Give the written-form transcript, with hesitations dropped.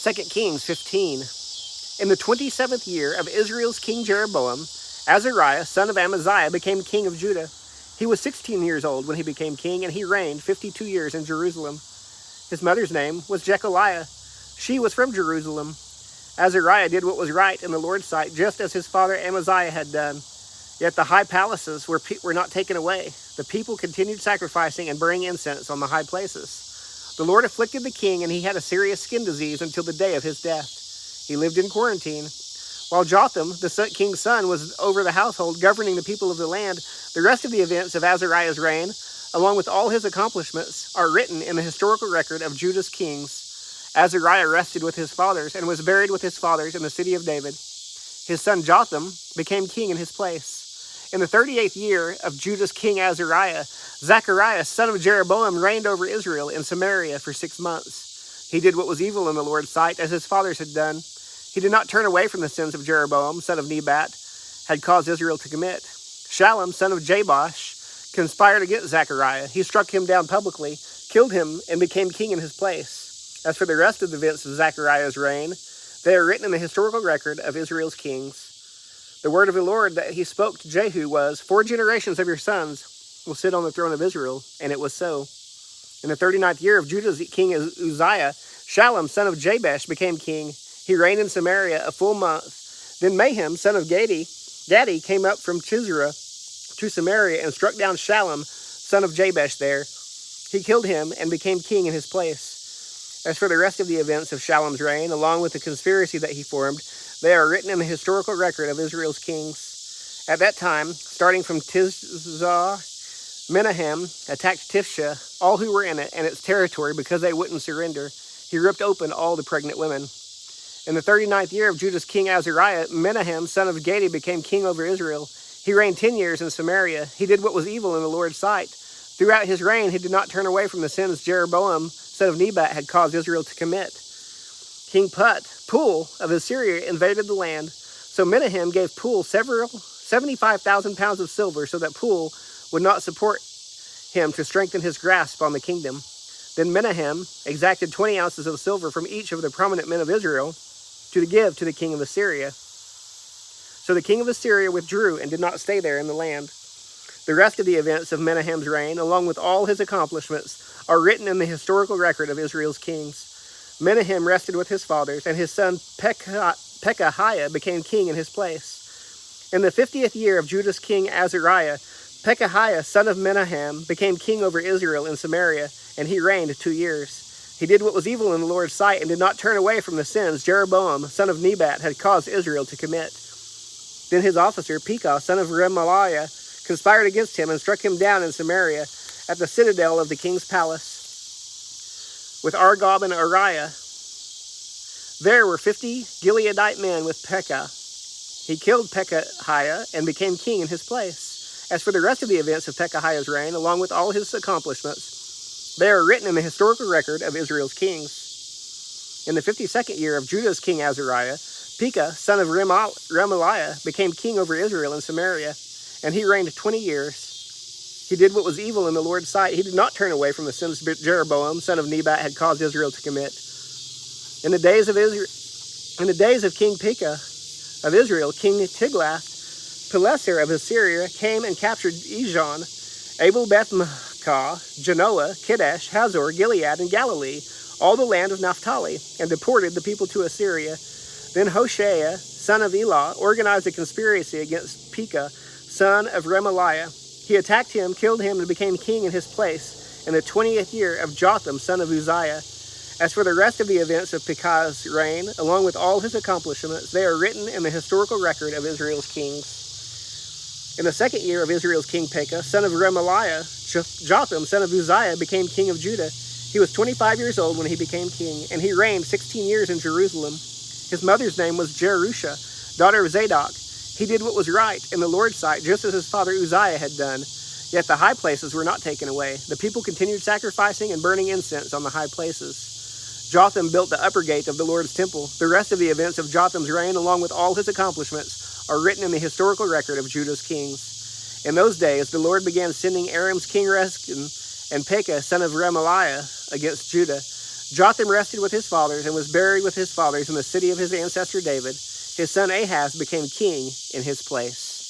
2 Kings 15. In the 27th year of Israel's king Jeroboam, Azariah, son of Amaziah, became king of Judah. He was 16 years old when he became king, and he reigned 52 years in Jerusalem. His mother's name was Jechaliah. She was from Jerusalem. Azariah did what was right in the Lord's sight, just as his father Amaziah had done. Yet the high palaces were not taken away. The people continued sacrificing and burning incense on the high places. The Lord afflicted the king, and he had a serious skin disease until the day of his death. He lived in quarantine. While Jotham, the king's son, was over the household, governing the people of the land, the rest of the events of Azariah's reign, along with all his accomplishments, are written in the historical record of Judah's kings. Azariah rested with his fathers and was buried with his fathers in the city of David. His son Jotham became king in his place. In the 38th year of Judah's king Azariah, Zechariah, son of Jeroboam, reigned over Israel in Samaria for 6 months. He did what was evil in the Lord's sight, as his fathers had done. He did not turn away from the sins of Jeroboam, son of Nebat, had caused Israel to commit. Shallum, son of Jabesh, conspired against Zechariah. He struck him down publicly, killed him, and became king in his place. As for the rest of the events of Zechariah's reign, they are written in the historical record of Israel's kings. The word of the Lord that he spoke to Jehu was, 4 generations of your sons will sit on the throne of Israel, and it was so. In the 39th year of Judah's king Uzziah, Shallum, son of Jabesh, became king. He reigned in Samaria a full month. Then Maham, son of Gadi, came up from Chisra to Samaria and struck down Shallum, son of Jabesh there. He killed him and became king in his place. As for the rest of the events of Shallum's reign, along with the conspiracy that he formed, they are written in the historical record of Israel's kings. At that time, starting from Tizah, Menahem attacked Tifsha, all who were in it, and its territory, because they wouldn't surrender. He ripped open all the pregnant women. In the 39th year of Judah's king Azariah, Menahem, son of Gadi, became king over Israel. He reigned 10 years in Samaria. He did what was evil in the Lord's sight. Throughout his reign, he did not turn away from the sins Jeroboam, son of Nebat, had caused Israel to commit. King Pul of Assyria invaded the land. So Menahem gave Pul 75,000 pounds of silver so that Pul would not support him to strengthen his grasp on the kingdom. Then Menahem exacted 20 ounces of silver from each of the prominent men of Israel to give to the king of Assyria. So the king of Assyria withdrew and did not stay there in the land. The rest of the events of Menahem's reign, along with all his accomplishments, are written in the historical record of Israel's kings. Menahem rested with his fathers, and his son Pekahiah became king in his place. In the 50th year of Judah's king Azariah, Pekahiah, son of Menahem, became king over Israel in Samaria, and he reigned 2 years. He did what was evil in the Lord's sight and did not turn away from the sins Jeroboam, son of Nebat, had caused Israel to commit. Then his officer, Pekah, son of Remaliah, conspired against him and struck him down in Samaria at the citadel of the king's palace. With Argob and Ariah, there were 50 Gileadite men with Pekah. He killed Pekahiah and became king in his place. As for the rest of the events of Pekahiah's reign, along with all his accomplishments, they are written in the historical record of Israel's kings. In the 52nd year of Judah's king Azariah, Pekah, son of Remaliah, became king over Israel in Samaria, and he reigned 20 years. He did what was evil in the Lord's sight. He did not turn away from the sins Jeroboam, son of Nebat, had caused Israel to commit. In the days of King Pekah of Israel, King Tiglath-Pileser of Assyria came and captured Ijon, Abel-Beth-Maachah, Genoa, Kedesh, Hazor, Gilead, and Galilee, all the land of Naphtali, and deported the people to Assyria. Then Hoshea, son of Elah, organized a conspiracy against Pekah, son of Remaliah. He attacked him, killed him, and became king in his place in the 20th year of Jotham, son of Uzziah. As for the rest of the events of Pekah's reign, along with all his accomplishments, they are written in the historical record of Israel's kings. In the 2nd year of Israel's king Pekah, son of Remaliah, Jotham, son of Uzziah, became king of Judah. He was 25 years old when he became king, and he reigned 16 years in Jerusalem. His mother's name was Jerusha, daughter of Zadok. He did what was right in the Lord's sight, just as his father Uzziah had done. Yet the high places were not taken away. The people continued sacrificing and burning incense on the high places. Jotham built the upper gate of the Lord's temple. The rest of the events of Jotham's reign, along with all his accomplishments, are written in the historical record of Judah's kings. In those days, the Lord began sending Aram's king Rezin and Pekah, son of Remaliah, against Judah. Jotham rested with his fathers and was buried with his fathers in the city of his ancestor David. His son Ahaz became king in his place.